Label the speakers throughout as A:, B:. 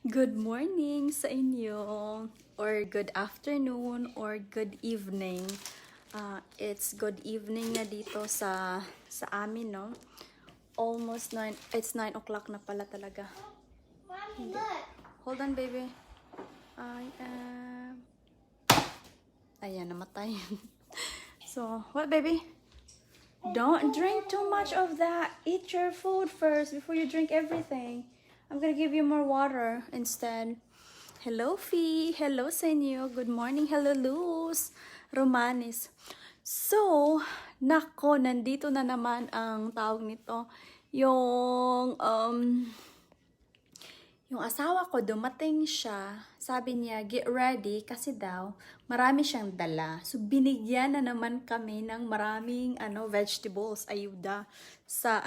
A: Good morning sa inyo, or good afternoon, or good evening. It's good evening na dito sa amin, no? Almost 9, it's 9 o'clock na pala talaga.
B: Mommy, look.
A: Hold on, baby. I am... Ayan, namatay. So, what, baby? Don't drink too much of that. Eat your food first before you drink everything. I'm gonna give you more water instead. Hello, Fee. Hello sa inyo. Good morning. Hello, Luz. Romanis. So, nako, nandito na naman ang tawag nito. Yung asawa ko, dumating siya. Sabi niya, get ready kasi daw, marami siyang dala. So, binigyan na naman kami ng maraming vegetables, ayuda sa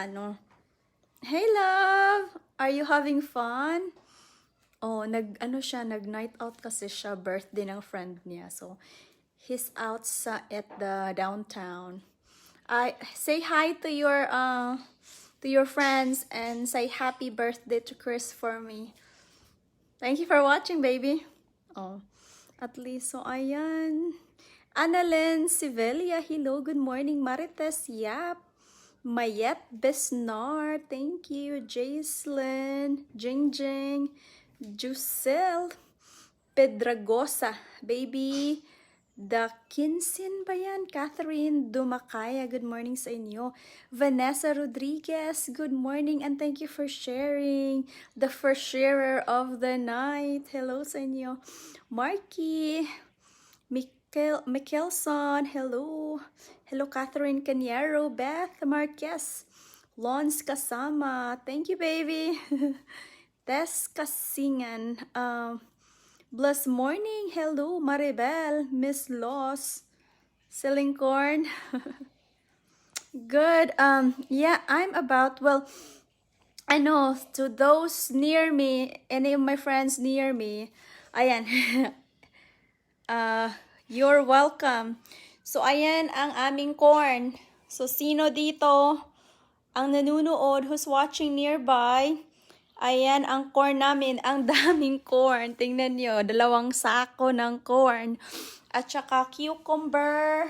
A: Hey, love! Are you having fun? Oh, nag-night out kasi siya, birthday ng friend niya. So, he's out at the downtown. I say hi to your friends and say happy birthday to Chris for me. Thank you for watching, baby. Oh, at least, so ayan. Annalyn Sivelia, hello, good morning. Marites, yap. Mayet Besnar, thank you. Jaislyn, Jingjing, Jusel, Pedragosa, baby. Dakinsin ba yan? Catherine Dumakaya, good morning sa inyo. Vanessa Rodriguez, good morning and thank you for sharing. The first sharer of the night. Hello sa inyo. Marky, Michelson, hello. Hello, Catherine Caniero, Beth Marquez, Lons Kasama, thank you, baby. Tess Kasingan, blessed morning, hello, Maribel, Miss Loss, selling corn. Good, yeah, I know, to those near me, any of my friends near me, ayan, you're welcome. So, ayan ang aming corn. So, sino dito ang nanunood who's watching nearby? Ayan ang corn namin. Ang daming corn. Tingnan nyo, 2 sako ng corn. At saka cucumber.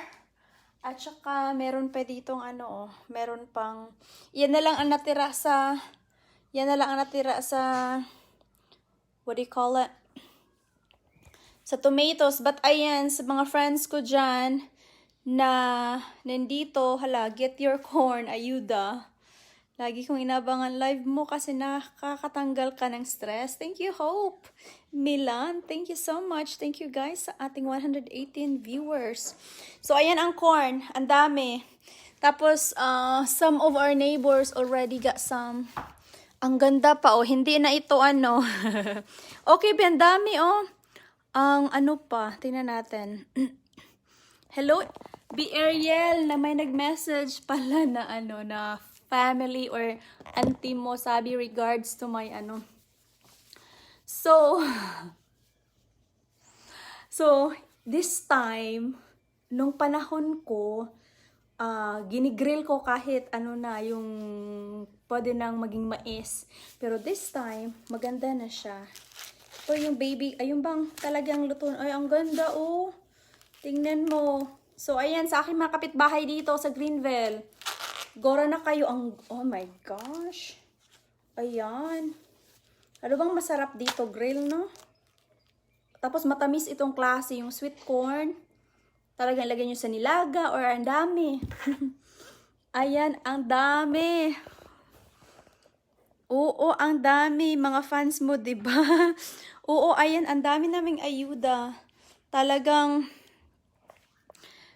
A: At saka meron pa ditong meron pang, yan na lang ang natira sa, what do you call it? Sa tomatoes. But ayan, sa mga friends ko dyan, na nandito, hala, get your corn, ayuda. Lagi kong inabangan live mo kasi nakakatanggal ka ng stress. Thank you, Hope. Milan, thank you so much. Thank you guys sa ating 118 viewers. So, ayan ang corn. Ang dami. Tapos, some of our neighbors already got some. Ang ganda pa, oh. Hindi na ito, Okay, ang dami, oh. Ang pa, tingnan natin. Hello, B. Ariel, na may nag-message pala na na family or auntie mo, sabi regards to my So, this time, nung panahon ko, ginigrill ko kahit yung pwede nang maging mais. Pero this time, maganda na siya. Ito yung baby, ayun bang talagang luto. Ay, ang ganda, oh. Tingnan mo. So, ayan, sa aking mga kapitbahay dito sa Greenville. Gora na kayo ang, oh my gosh. Ayan. Ano bang masarap dito? Grill, no? Tapos, matamis itong klase, yung sweet corn. Talagang ilagay nyo sa nilaga or ang dami. Ayan, ang dami. Oo, ang dami. Mga fans mo, diba? Oo, ayan, ang dami naming ayuda. Talagang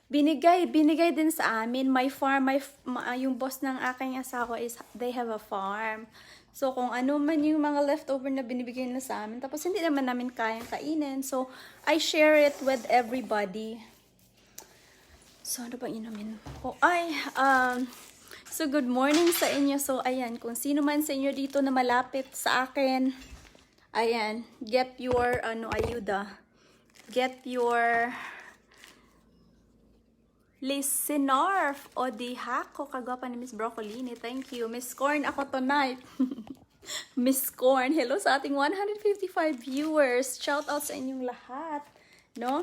A: binigay din sa amin. My farm, yung boss ng aking asawa they have a farm. So, kung ano man yung mga leftover na binibigay nila sa amin, tapos hindi naman namin kayang kainin. So, I share it with everybody. So, ano bang inumin ko? So, good morning sa inyo. So, ayan, kung sino man sa inyo dito na malapit sa akin, ayan, get your, ayuda. Get your listener o di hako kagwapa ni Miss Broccolini. Thank you. Miss Corn ako tonight. Miss Corn. Hello sa ating 155 viewers. Shout out sa inyong lahat. No?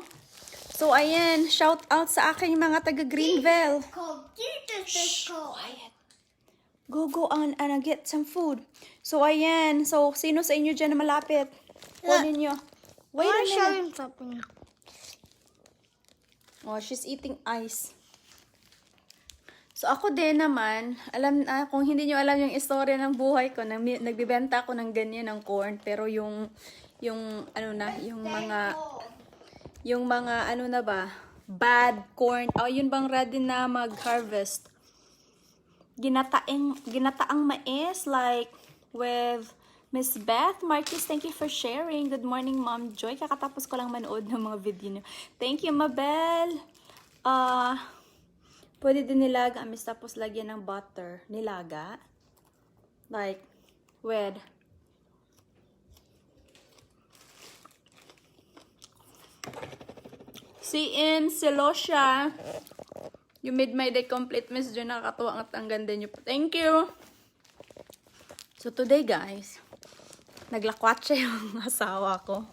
A: So, ayan. Shout out sa aking mga taga Greenville.
B: Cold. Jesus is cold.
A: Go on and get some food. So, ayan. So, sino sa inyo dyan na malapit? Kunin nyo. Wait a
B: show
A: minute.
B: him something.
A: Oh, she's eating ice. So, ako din naman, kung hindi nyo alam yung istorya ng buhay ko, nagbibenta ako ng ganyan ng corn, pero yung mga, ano na ba, bad corn, yun bang ready na mag-harvest? Ginataang mais, like, with Miss Beth Marquez, thank you for sharing. Good morning, Mom Joy. Kakatapos ko lang manood ng mga video niyo. Thank you, Mabel. Pwede din nilaga, Miss, tapos lagyan ng butter. Nilaga. Like, with. Si In Silosha. You made my day complete, Miss Joy. Nakakatuwa at ang ganda niyo. Thank you. So, today, guys, naglakwatsa yung asawa ko.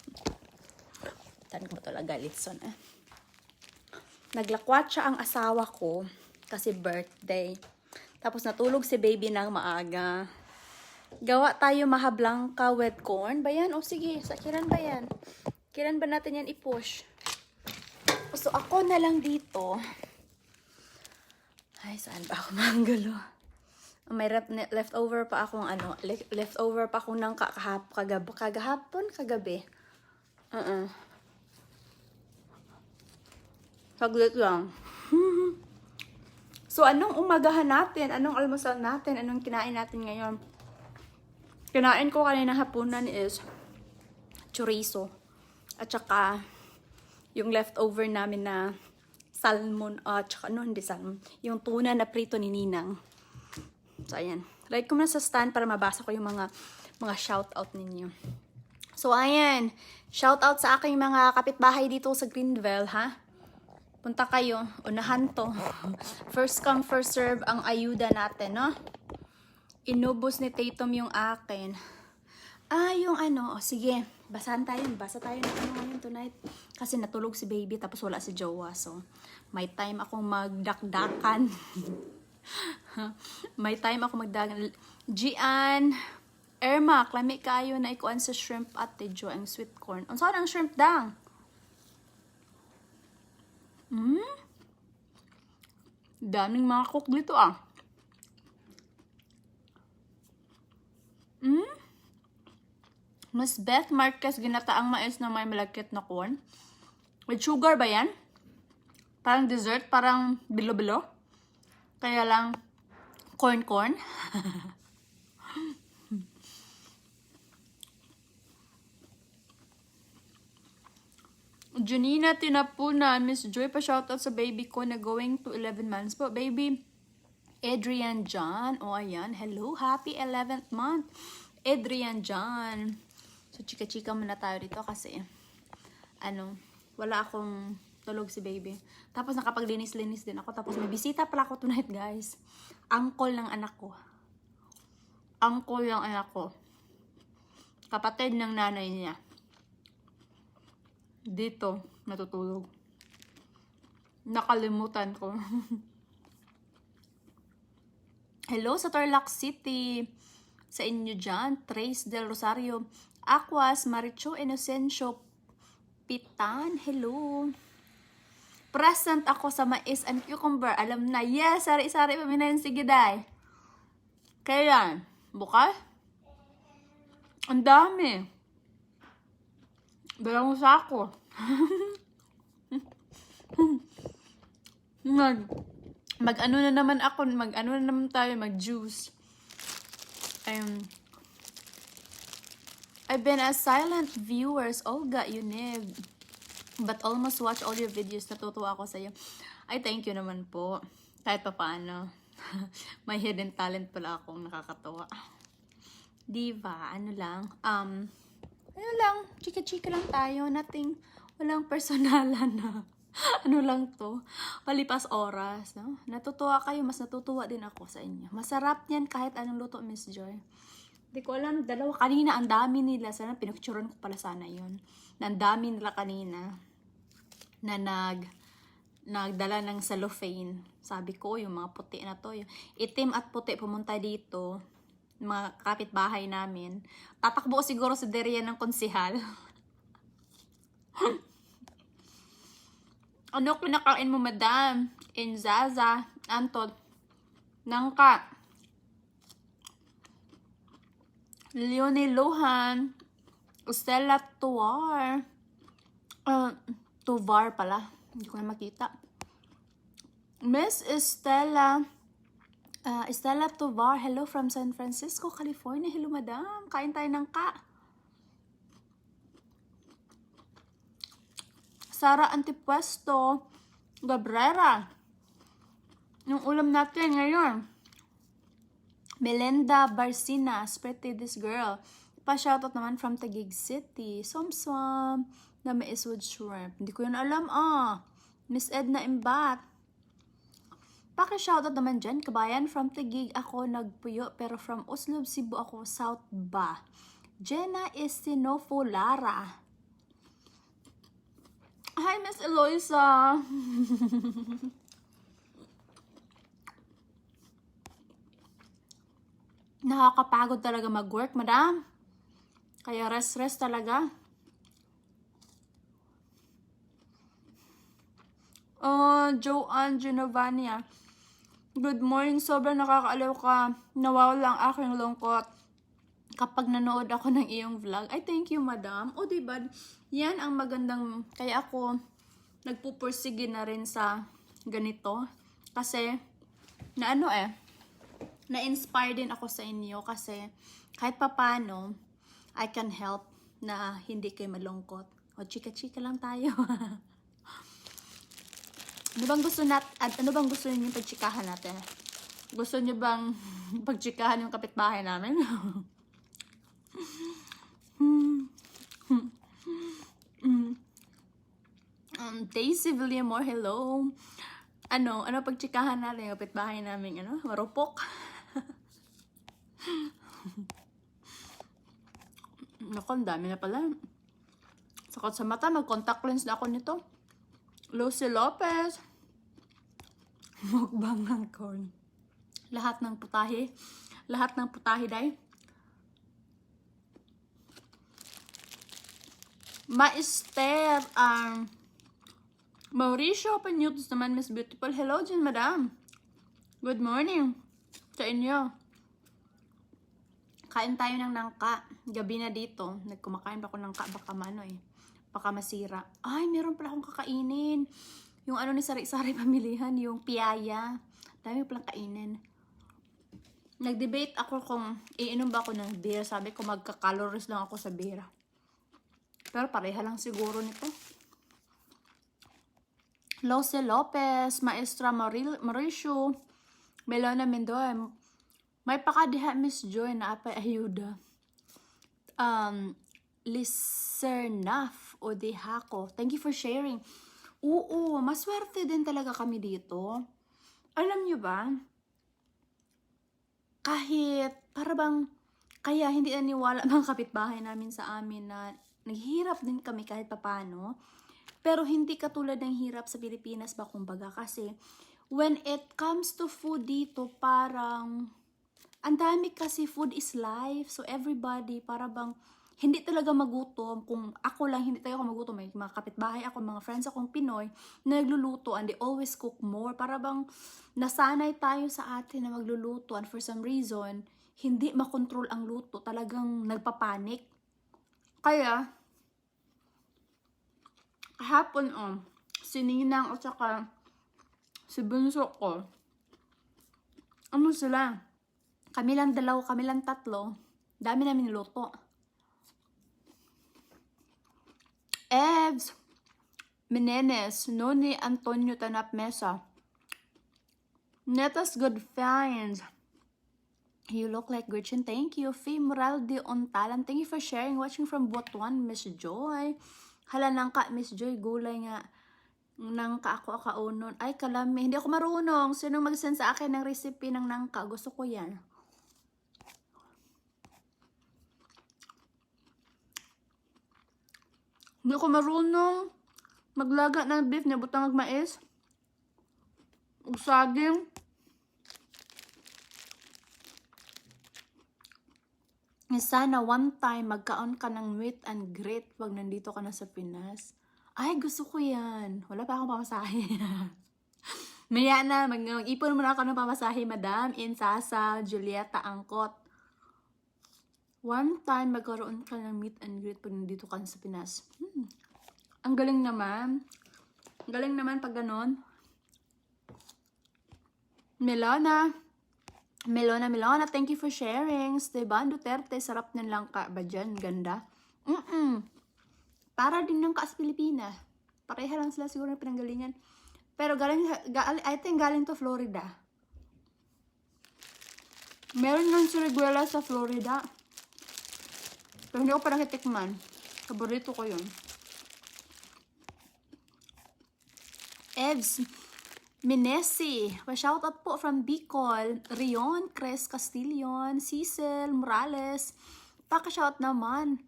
A: Tan ko talaga, Litson, Naglakwatsa ang asawa ko kasi birthday. Tapos natulog si baby ng maaga. Gawa tayo mahablangka with corn. Ba yan? O sige, sakiran ba yan? Kiran ba natin yan i-push? So ako na lang dito. Ay, saan ba ako manggulo? May leftover pa akong leftover pa akong ng kagabi. Saglit lang. So, anong umagahan natin? Anong almusal natin? Anong kinain natin ngayon? Kinain ko kanina hapunan is chorizo. At saka, yung leftover namin na salmon. At saka, hindi salmon. Yung tuna na prito ni Ninang. So, ayan. Like ko na sa stand para mabasa ko yung mga shoutout ninyo. So, ayan. Shoutout sa aking mga kapitbahay dito sa Greenville, ha? Punta kayo, unahan to. First come, first serve ang ayuda natin, no? Inubos ni Tatum yung akin. Yung sige, basa tayo ng ngayon tonight. Kasi natulog si baby, tapos wala si Jowa. So, may time akong magdakdakan. May time ako magdagan. Gian, Irma, klami kayo na ikuan sa shrimp at Jo, ang sweet corn. Ang saan ang shrimp dang? Daming mga cook dito Miss Beth Marquez, ginataang mais na may malagkit na corn. With sugar ba yan? Parang dessert, parang bilo-bilo. Kaya lang, corn. Janina Tinapuna, Miss Joy, pa-shoutout sa baby ko na going to 11 months po. Baby Adrian John. O, ayan. Hello, happy 11th month. Adrian John. So, chika-chika muna tayo dito kasi, wala akong tulog si baby. Tapos, nakapaglinis-linis din ako. Tapos, may bisita pala ako tonight, guys. Uncle ng anak ko. Kapatid ng nanay niya. Dito, natutulog. Nakalimutan ko. Hello sa Tarlac City. Sa inyo dyan, Trace Del Rosario. Aquas, Maricho, Inocencio, Pitan. Hello. Present ako sa mais and cucumber. Alam na, yes, sari-sari paminayin. Sige, day. Kaya, bukas? Ang dami. Dalawang sako. Mag-ano na naman tayo, mag-juice. I've been a silent viewers, Olga Yunib. But almost watch all your videos. Natutuwa ako sa'yo. Ay, thank you naman po. Kahit pa paano. May hidden talent pala akong nakakatawa. Diva, chika-chika lang tayo, walang personalan na, lang to, palipas oras, no? Natutuwa kayo, mas natutuwa din ako sa inyo. Masarap yan kahit anong luto, Miss Joy. Di ko alam, dalawa. Kanina, ang dami nila. Sana pinicturean ko pala sana yun. Na ang dami nila kanina na nagdala ng cellophane. Sabi ko, yung mga puti na to. Yung itim at puti pumunta dito. Mga kapitbahay namin. Tatakbo siguro si Derian ng konsihal. Ano kinakain mo, madam? Inzaza, Anton, Nangka, Leonie Luhan, Stella Tuvar. Tuvar pala. Hindi ko na makita. Miss Estella. Estella Tuvar. Hello from San Francisco, California. Hello, madam. Kain tayo ng ka. Sara Antipuesto. Gabrera. Yung ulam natin ngayon. Melinda Barcinas, pretty this girl. Pa-shoutout naman from Taguig City. Somsom, na may iswood shrimp. Hindi ko yun alam, Miss Edna Imbat. Paki-shoutout naman dyan, kabayan from Taguig. Ako nagpuyo, pero from Oslob, Cebu ako, South Ba. Jenna Estinofo Lara. Hi, Miss Eloisa. Nakakapagod talaga mag-work, madam. Kaya rest talaga. Joanne Giovannia. Good morning. Sobrang nakakaaliw ka. Nawawala ang aking lungkot kapag nanood ako ng iyong vlog. Ay, thank you, madam. O, diba? Yan ang magandang... Kaya ako nagpupursige na rin sa ganito. Kasi, na-inspire din ako sa inyo kasi kahit papano, I can help na hindi kayo malungkot. O, chika-chika lang tayo. Ano bang gusto niyo pagchikahan natin? Gusto niyo bang pagchikahan yung kapitbahay namin? Daisy Villamor, hello. Ano pagchikahan natin yung kapitbahay namin, marupok? Naku, ang dami na pala. Sakot sa mata, mag-contact lens na ako nito. Lucy Lopez. Mukbang ng corn. Lahat ng putahe. Lahat ng putahe, day. Maister. Mauricio Panyutos naman, Miss Beautiful. Hello, Jen, madam. Good morning sa inyo. Kain tayo ng nangka. Gabi na dito. Nagkumakain pa ako ng nangka. Baka masira. Ay, meron pala akong kakainin. Yung ni Sari-Sari Pamilihan. Yung piyaya. Dami palang kainin. Nag-debate ako kung iinom ba ako ng beer. Sabi ko magka-calories lang ako sa beer. Pero pareha lang siguro nito. Lose Lopez, Maestra Mauricio, Melona Mendoza, may pakadiha Miss Joy na apay ayuda. Lisernaf o Dehako, thank you for sharing. Oo, maswerte din talaga kami dito. Alam nyo ba, kahit parang kaya hindi naniwala mga kapitbahay namin sa amin na naghihirap din kami kahit papano. Pero hindi katulad ng hirap sa Pilipinas ba kumbaga kasi when it comes to food dito parang ang dami kasi food is life. So everybody para bang hindi talaga magutom. Kung ako lang hindi talaga magutom, may mga kapitbahay ako, mga friends akong Pinoy na nagluluto and they always cook more. Para bang nasanay tayo sa atin na magluluto and for some reason hindi makontrol ang luto. Talagang nagpapanik. Kaya hapon si Ninang at saka si bunso ko, sila? Kami lang dalaw, kami lang tatlo. Dami namin niluto. Evs Menenes, Noni Antonio Tanap Mesa, Netas Good Finds. You look like Gretchen. Thank you. Fee Moraldi Ontalan. Thank you for sharing. Watching from Butuan, Miss Joy. Hala nangka, Miss Joy, gulay nga. Nangka ako akaunon. Ay, kalami. Hindi ako marunong. Sinong mag-send sa akin ng recipe ng nangka? Gusto ko yan. Hindi ko marunong maglaga ng beef na butang mais. Ug saging. Sana one time magkaon ka ng meet and greet pag nandito ka na sa Pinas. Ay, gusto ko yan. Wala pa akong pamasahe. Maya na, mag-ipon muna ako ng pamasahe, madam. In Sasa, Julieta, Angkot. One time magkaroon ka ng meet and greet pag nandito ka na sa Pinas. Ang galing naman. Ang galing naman pag ganon. Melona, thank you for sharing. Esteban Duterte, sarap ng langka ba dyan? Ganda. Para din ng kaas Pilipina. Pareha lang sila siguro ng pinanggalingan. Pero I think galing to Florida. Meron ng siriguela sa Florida. Pero hindi ko pa nakitikman. Paborito ko yun. Evs Minesi, shoutout po from Bicol, Rion, Cres Castillon, Cecil Morales, paka-shout naman,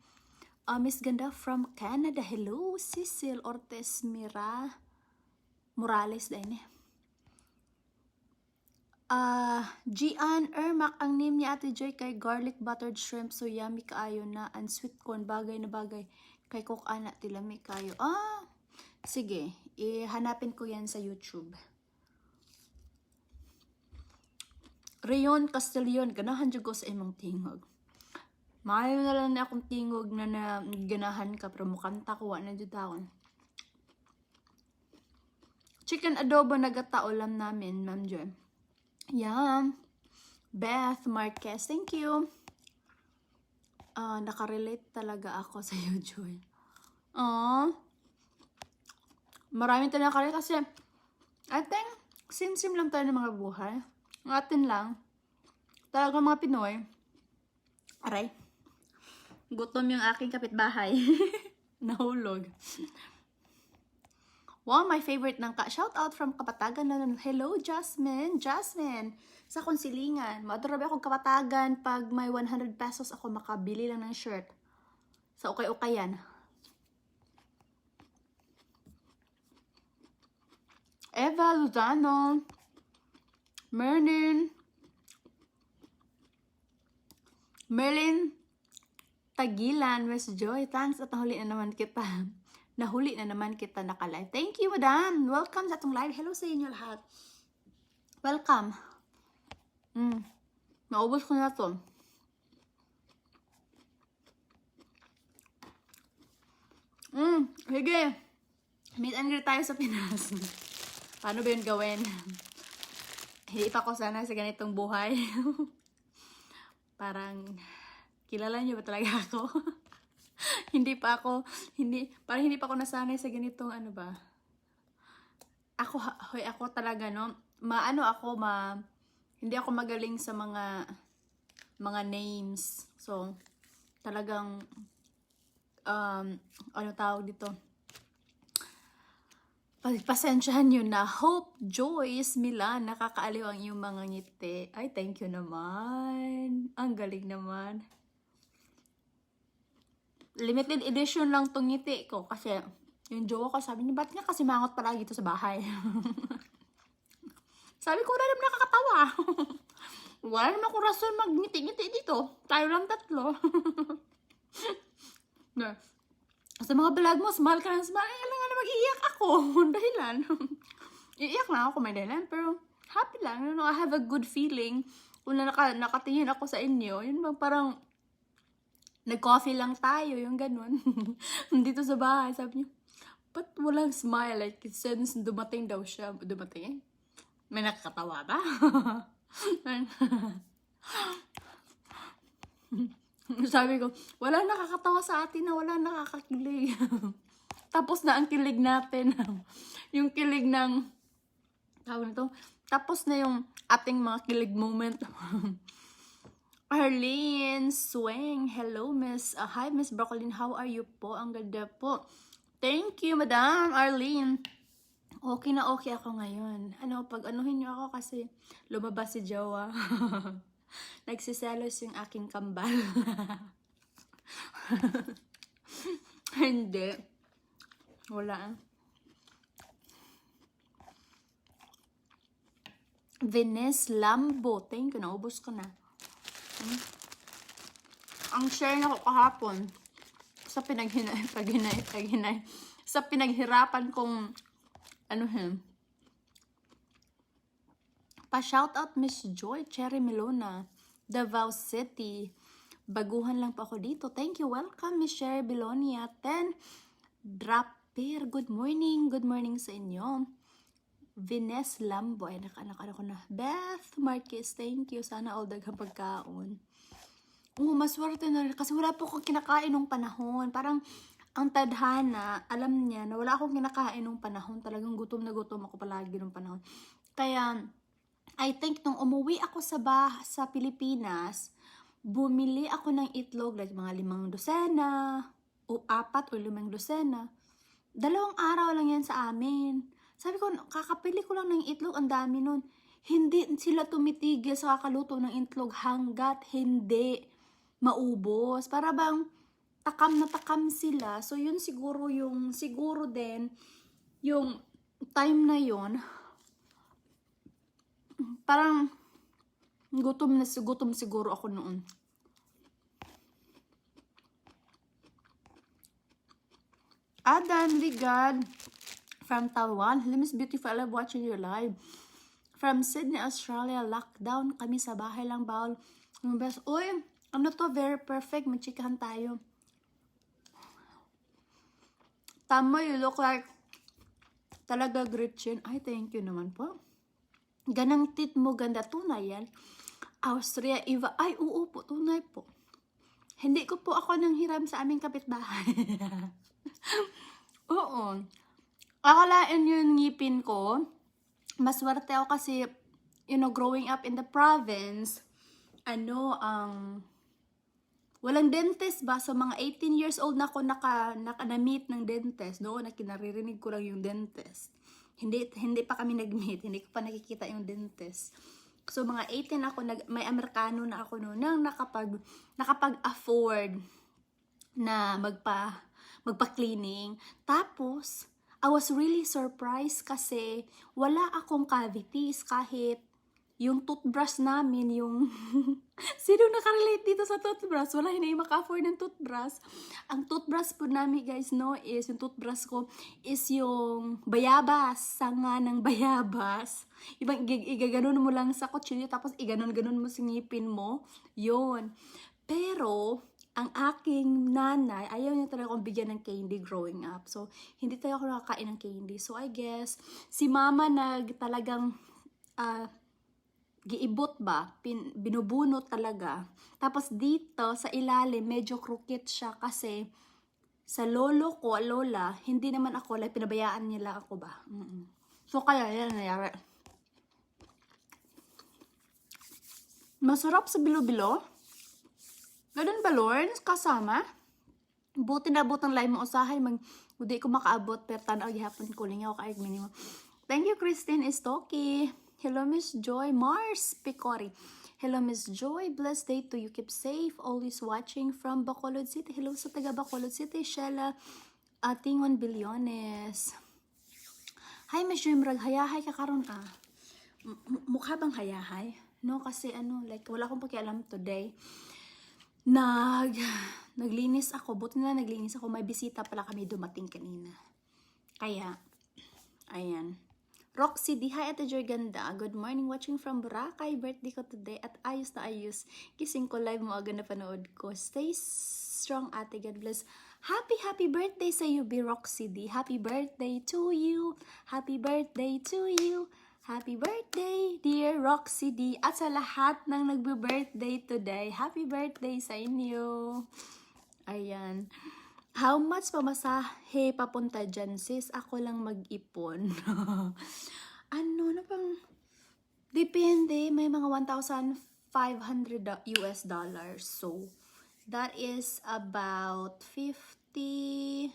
A: Miss Ganda from Canada, hello, Cecil Ortiz Mira, Morales din eh. Gian Ermac, ang name niya Ate Joy kay garlic buttered shrimp, so yummy kaayo na, and sweet corn, bagay na bagay, kay cook ana tilami kayo. Sige, ihanapin ko yan sa YouTube. Rayon Castillon, ganahan dyan ko sa imong tingog. Maayo na lang na akong tingog na ganahan ka, pero mukanta ko, na dyan taon. Chicken adobo nagata ulam namin, Ma'am Joy. Yum. Beth Marquez, thank you. Nakarelate talaga ako sa iyo, Joy. Maraming tayo nakarelate kasi I think sim lang tayo ng mga buhay. Ang atin lang. Talagang mga Pinoy. Aray. Gutom yung aking kapitbahay. Nahulog. Wow, my favorite ng shout out from Kapatagan na hello, Jasmine. Jasmine. Sa Konsilingan. Maadarabi akong Kapatagan. Pag may 100 pesos ako makabili lang ng shirt. Sa ukay-ukayan. Eva Luzano. Merlin Tagilan, West Joy. Thanks at nahuli na naman kita naka-live. Thank you, madam. Welcome sa itong live. Hello sa inyo lahat. Welcome. Naubos ko na ito. Sige. Meet and greet tayo sa Pinas. Paano ba yun gawin? Hindi pa ako sana sa ganitong buhay. Parang, kilala niyo ba talaga ako? Parang hindi pa ako nasanay sa ganitong Ako talaga, no? Hindi ako magaling sa mga names. So, talagang, tawag dito? Pagpasensyahan nyo na. Hope, Joyce, Milan, nakakaaliw ang iyong mga ngiti. Ay, thank you naman. Ang galing naman. Limited edition lang tong ngiti ko. Kasi, yung jowa ko, sabi niya, ba't nga kasi mangot palagi dito sa bahay? Sabi ko, wala naman nakakatawa. Wala naman akong rason mag-ngiti-ngiti dito. Tayo lang tatlo. Sa mga vlog mo, smile ka ng smile. Ay, alam nga na mag-iiyak ako. Dahilan. Iiyak lang ako may dahilan. Pero, happy lang. You know, I have a good feeling. Kung nakatingin ako sa inyo, yun bang parang nag-coffee lang tayo. Yung ganun. Dito sa bahay, sabi niyo, ba't walang smile? Like, since dumating daw siya. Dumating eh? May nakakatawa ba? Sabi ko, wala nakakatawa sa atin na wala nakakakilig. Tapos na ang kilig natin. Yung kilig ng, tawag nito, tapos na yung ating mga kilig moment. Arlene Swing, hello Miss. Hi Miss Brooklyn, how are you po? Ang ganda po. Thank you, Madam Arlene. Okay na okay ako ngayon. Pag-anuhin niyo ako kasi lumabas si Jowa. Nagsiselos yung aking kambal. Hindi. Wala. Venice Lambo. Thank you. Naubos ko na. Ang share na ko kahapon sa paghinay. Sa pinaghirapan kong pa-shoutout Miss Joy, Cherry Melona, Davao City. Baguhan lang po ako dito. Thank you. Welcome, Miss Cherry Belonia. 10 Draper. Good morning. Good morning sa inyo. Vines Lambo. Ay, naka ko na. Beth Marquez, thank you. Sana all daghang pagkaon. Maswerte na rin. Kasi wala po akong kinakain nung panahon. Parang, ang tadhana, alam niya na wala akong kinakain nung panahon. Talagang gutom na gutom ako palagi nung panahon. Kaya, I think nung umuwi ako sa Pilipinas, bumili ako ng itlog, like mga 5 dosena, o 4 o 5 dosena. 2 araw lang yan sa amin. Sabi ko, kakapili ko lang ng itlog, ang dami nun. Hindi sila tumitigil sa kakaluto ng itlog hanggat hindi maubos. Para bang takam na takam sila. So yun siguro din, yung time na yun, parang gutom siguro ako noon. Adam Ligad from Taiwan. Hello, Miss Beautiful. I love watching your live. From Sydney, Australia. Lockdown kami sa bahay lang. Bawal. Uy, ano to? Very perfect. Magchikahan tayo. Tama, you look like talaga Gretchen. Ay, thank you naman po. Ganang tit mo, ganda. Tunay yan. Austria, Eva. Ay, oo po. Tunay po. Hindi ko po ako nang hiram sa aming kapitbahay. Oo. Akalain yung ngipin ko. Maswerte ako kasi, growing up in the province, walang dentist ba? So, mga 18 years old na ako na-meet ng dentist. Doon na kinaririnig ko lang yung dentist. Hindi pa kami nag-meet. Hindi ko pa nakikita yung dentist. So, mga 18 ako, may Amerikano na ako noon nang nakapag-afford na magpa-cleaning. Tapos, I was really surprised kasi wala akong cavities kahit yung toothbrush namin, yung sino nakarelate dito sa toothbrush? Wala, hindi maka-afford ng toothbrush. Ang toothbrush po namin, guys, is yung toothbrush ko is yung bayabas, sanga ng bayabas. Ibang igaganon mo lang sa kutsilyo tapos iganon-ganon mo sa ngipin mo. Yun. Pero ang aking nanay, ayaw niya talaga akong bigyan ng candy growing up. So, hindi talaga ako nakakain ng candy. So, I guess, si mama talagang giibot ba, binubunot talaga. Tapos dito, sa ilalim, medyo crooked siya kasi sa lolo ko, lola, hindi naman ako, like, pinabayaan nila ako ba. So, kaya, yan nangyari. Masarap sa bilo-bilo. Ganun ba, Lawrence? Kasama? Buti na butang lahi mo usahay. Hindi ko makaabot, pero tanaw, gihapon ko lang ako kaig minimo. Thank you, Christine Istoki. Hello, Miss Joy. Mars Picori. Hello, Miss Joy. Blessed day to you. Keep safe. Always watching from Bacolod City. Hello sa taga Bacolod City. Sheila Tingon Bilyones. Hi, Miss Joy. Murag hayahay ka karon mukha bang hayahay? No, kasi like, wala akong pakialam today. Naglinis ako. Buti na naglinis ako. May bisita pala kami dumating kanina. Kaya, ayan. Roxy D. Hi, Ate Joy Ganda. Good morning. Watching from Boracay. Birthday ko today. At ayos na ayos. Gising ko live mo agad na panood ko. Stay strong, Ate. God bless. Happy birthday sa you, B. Roxy D. Happy birthday to you. Happy birthday to you. Happy birthday, dear Roxy D. At sa lahat ng nagbe-birthday today, happy birthday sa inyo. Ayan. How much pamasahe papunta dyan, sis? Ako lang mag-ipon. Ano na bang? Depende. May mga 1,500 US dollars. So, that is about 50,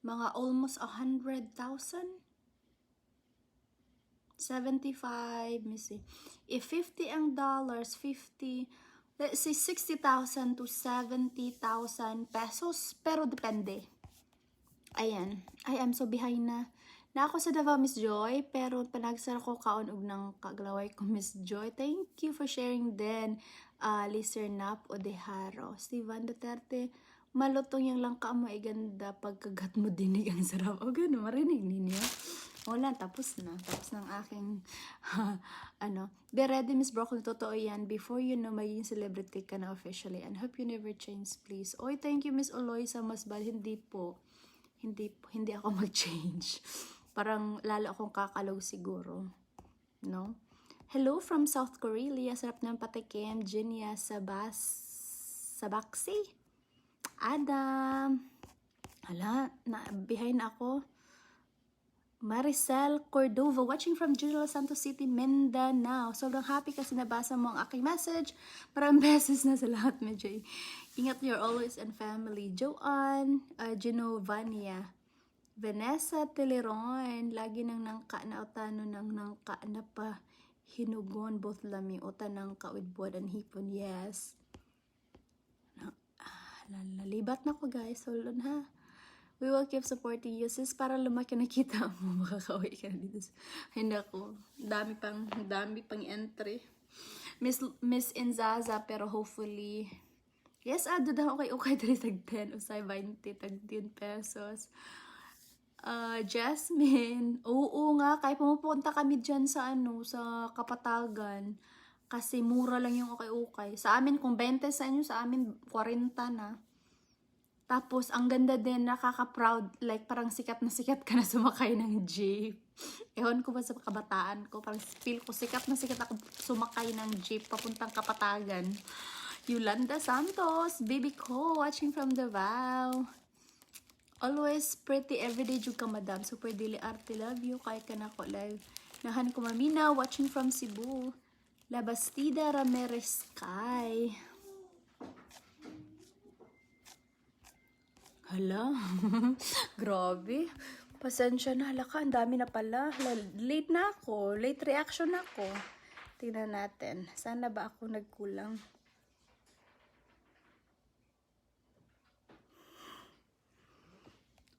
A: mga almost 100,000. 75, let me see. If 50 ang dollars, 50, let's say 60,000 to 70,000 pesos. Pero depende. Ayan. Ay, I'm so behind na. Na ako sa Davao, Miss Joy, pero panagsara ko kaon og ng kaglaway ko, Miss Joy. Thank you for sharing din. Lister Nap o Deharo. Steven Duterte, malutong yung langka mo ay ganda pagkagat mo dinig ang sarap. O gano'n, marinig ninyo. Wala, tapos na. Tapos ng aking, be ready, Miss Broccoli, totoo yan. Before you know, magiging celebrity ka na officially. And hope you never change, please. Oy, thank you, Miss Oloy, sa Masbal. Hindi po. Hindi ako mag-change. Parang lalo akong kakalaw siguro. No? Hello from South Korea. Sarap ng patikim. Jinya Sabaksi. Adam. Hala, behind ako. Maricel Cordova, watching from General Santos City, Mindanao. Sobrang happy kasi nabasa mo ang aking message. Parang beses na sa lahat, medyo. Ingat, you're always and family. Joanne Genovania. Vanessa Teleron, lagi nang nangka na otano nang nangka na pa hinugon both lami o tanang ka with buwan and hipon. Yes. Lalibat na ko guys. Hold on ha. We will keep supporting you sis para lumaki nakita mo makakauwi ka na dito. Hindi ako. Dami pang entry. Miss Inzaza pero hopefully yes, daw kay okay 3 tag 10 usay 20 tag 10 pesos. Jasmine, oo nga, kaya pumupunta kami dyan sa sa Kapatagan. Kasi mura lang yung okay-okay. Sa amin, kung 20 sa inyo, sa amin 40 na. Tapos, ang ganda din, nakaka-proud. Like, parang sikat na sikat ka na sumakay ng jeep. Ewan ko ba sa kabataan ko, parang feel ko sikat na sikat ako sumakay ng jeep papuntang Kapatagan. Yolanda Santos, baby ko, watching from Davao. Always pretty everyday jud ka madam. Super dili arte, love you. Kaya ka na ko live. Nahan ko mamina, watching from Cebu. La Bastida Ramirez Sky. Hala. Grabe. Pasensya na. Hala ka, ang dami na pala. Late na ako. Late reaction ako. Tingnan natin. Sana ba ako nagkulang?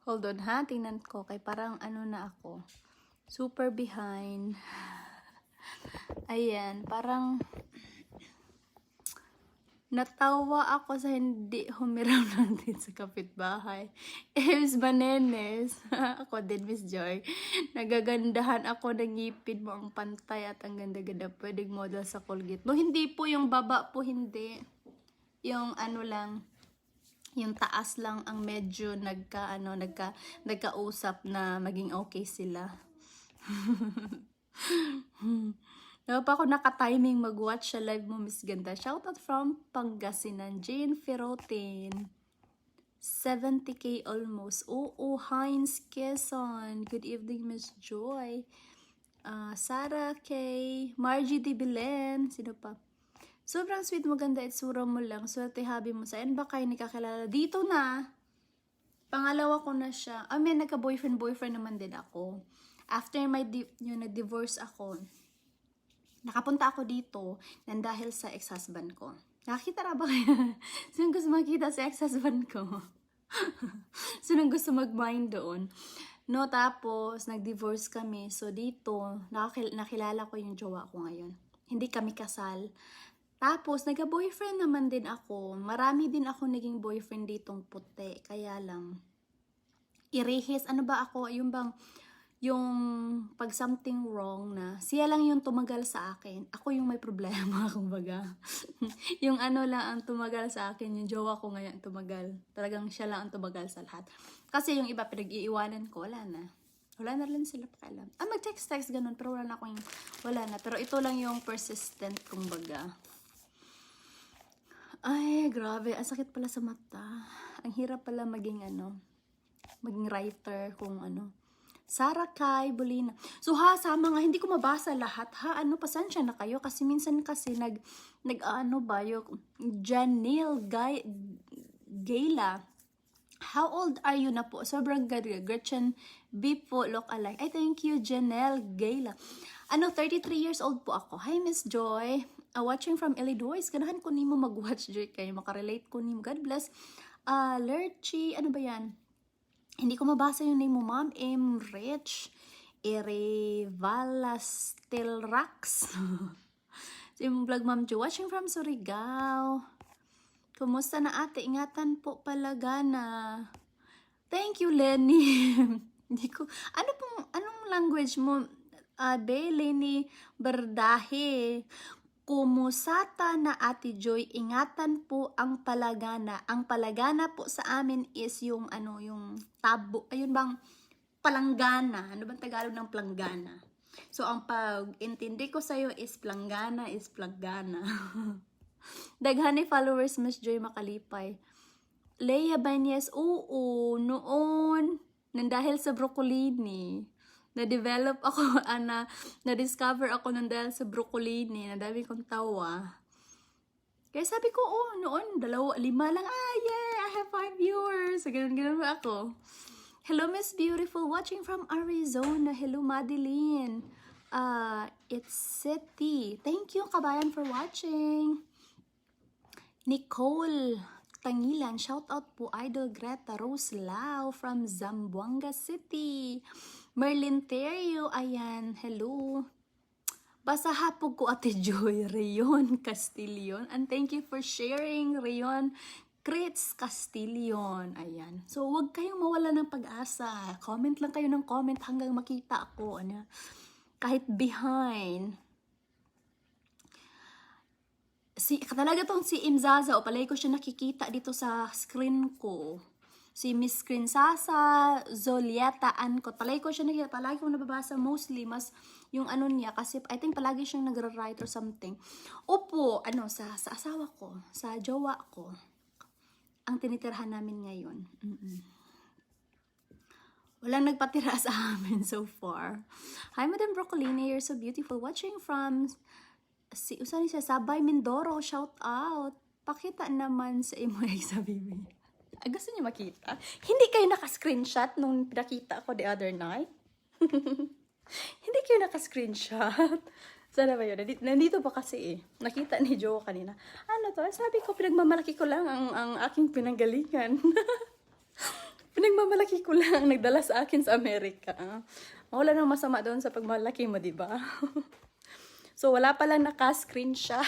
A: Hold on ha, tingnan ko. Kay parang na ako. Super behind. Ayan, parang natawa ako sa hindi humiram natin sa kapitbahay. Miss Banenes. Ako din, Miss Joy. Nagagandahan ako ng ngipin mo ang pantay at ang ganda-ganda. Pwedeng model sa Colgate. No, hindi po yung baba po, hindi. Yung lang. Yung taas lang ang medyo nagkausap na maging okay sila. Diba pa ako naka-timing mag-watch sa live mo, Miss Ganda. Shoutout from Pangasinan, Jane Ferrotin. 70k almost. Oo, Heinz Quezon. Good evening, Miss Joy. Sarah K. Margie D. Belen. Sino pa? Sobrang sweet mo, ganda, itsura mo lang. Swerte habi mo. Saan ba kayo nakakilala? Dito na. Pangalawa ko na siya. May nagka-boyfriend naman din ako. After nag-divorce ako, nakapunta ako dito nang dahil sa ex-husband ko. Nakakita na ba kayo? Sino gusto makita sa ex-husband ko? Sino gusto mag-mind doon? No, tapos, nag-divorce kami. So, dito, nakilala ko yung jowa ko ngayon. Hindi kami kasal. Tapos, nagka-boyfriend naman din ako. Marami din ako naging boyfriend ditong puti. Kaya lang, irehis. Ano ba ako? Yung pag something wrong na, siya lang yung tumagal sa akin. Ako yung may problema, kumbaga. Yung lang ang tumagal sa akin. Yung jowa ko ngayon tumagal. Talagang siya lang ang tumagal sa lahat. Kasi yung iba, pinag-iiwanan ko, wala na. Wala na rin sila pakialam. Mag-text ganun, pero wala na. Pero ito lang yung persistent, kumbaga. Ay, grabe. Ang sakit pala sa mata. Ang hirap pala maging writer kung Sarah Kai Bolina. So sama nga, hindi ko mabasa lahat ha. Pasensya na kayo kasi minsan kasi Janelle Gayla. How old are you na po? Sobrang ganda. Gretchen B po, look alike. Ay, thank you, Janelle Gayla. 33 years old po ako. Hi, Miss Joy. Watching from Illinois. Ganahan ko nimo mag-watch, Joy, kayo. Makarelate ko nimo. God bless. Lerchi, ano ba yan? Hindi ko mabasa yung name mo, Ma'am. M. Rich. Erevalastilrax. Yung vlog, Ma'am Jo. Watching from Surigao. Kumusta na ate? Ingatan po palaga na. Thank you, Lenny. Hindi ko, anong language mo? Be, Lenny Berdahe. Kumusata na Ate Joy, ingatan po ang palagana. Ang palagana po sa amin is yung yung tabo, ayun bang palanggana. Ano bang Tagalog ng palanggana? So ang pag-intindi ko sa'yo is planggana is planggana. Daghan ni followers Miss Joy Makalipay. Leia Banyes, oo, noon, nandahil sa broccolini. Na-develop ako, na-discover ako nang dahil sa broccolini, na dami kong tawa. Kaya sabi ko, noon, 5 lang, yeah, I have 5 viewers. So, ganun ako. Hello, Miss Beautiful, watching from Arizona. Hello, Madeline. It's City. Thank you, kabayan, for watching. Nicole Tangilan, shout out po, Idol Greta Rose Lau from Zamboanga City. Merlin Terrio, ayan, hello. Basa hapog ko Ate Joy, Rayon Castillon. And thank you for sharing, Rayon Crits Castillon. Ayan. So, huwag kayong mawala ng pag-asa. Comment lang kayo ng comment hanggang makita ako. Kahit behind. Talaga tong si Imzaza, palagi ko siya nakikita dito sa screen ko. Si Miss Screen Sasa, Zolieta Ancot. Palagi ko siya nakikita, palagi ko nababasa mostly, mas yung niya, kasi I think palagi siyang nagra-write or something. Opo, sa asawa ko, sa jowa ko, ang tinitirhan namin ngayon. Walang nagpatira sa amin so far. Hi, Madam Broccolini, you're so beautiful. Watching from usan siya, Sabay Mindoro, shout out. Pakita naman sa imo sa bibi. Gusto niyo makita? Hindi kayo naka-screenshot nung pinakita ko the other night? Hindi kayo naka-screenshot? Sana ba yun? Nandito pa kasi eh. Nakita ni Joe kanina. Ano to? Sabi ko, pinagmamalaki ko lang ang aking pinanggalingan. Pinagmamalaki ko lang ang nagdala sa akin sa Amerika. Wala nang masama doon sa pagmalaki mo, diba? So, wala palang naka-screenshot.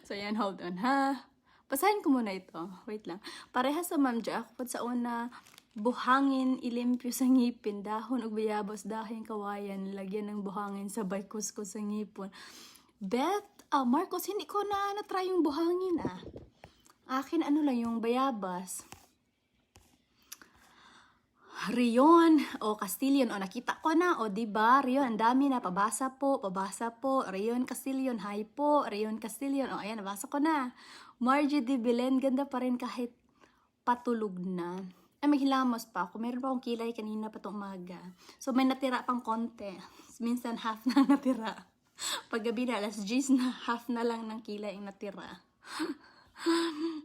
A: So, yan, hold on, ha? Basahin ko muna ito. Wait lang. Parehas sa Ma'am Jo, ako sa una, buhangin, ilimpyo sa ngipin, dahon ug bayabas, dahing kawayan, lagyan ng buhangin, sabay kuskus sa ngipon. Beth, Marcos, hindi ko na-try yung buhangin, Akin, lang, yung bayabas. Rion o Castillon, nakita ko na, diba? Rion, ang dami na, pabasa po, Rion Castillon, hi po, Rion Castillon, ayan, nabasa ko na. Margie de Belen, ganda pa rin kahit patulog na. Ay, maghilamos pa ako, meron pa akong kilay kanina pa itong umaga. So, may natira pang konti, minsan half na natira. Paggabi na, 10:00 na, half na lang ng kilay ang natira.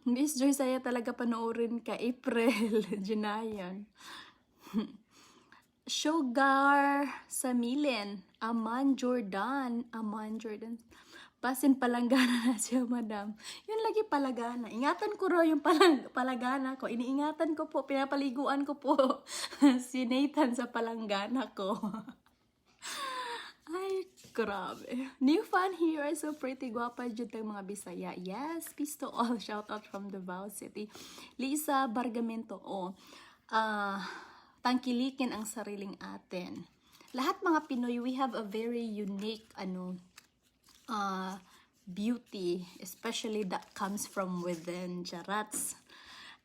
A: Miss Joy, saya talaga panoorin ka, April, Junayan. Sugar Samilin, Aman Jordan. Pasin palagana na siya, madam. Yun lagi palagana. Ingatan ko raw yung palagana ko. Iniingatan ko po, pinapaliguan ko po si Nathan sa palanggana ko. Ay, grabe. New fan here, so pretty. Guwapa dyan tayong mga Bisaya. Yes, peace to all. Shout out from Davao City. Lisa Bargamento, tangkilikin ang sariling atin. Lahat mga Pinoy, we have a very unique beauty, especially that comes from within. Charats.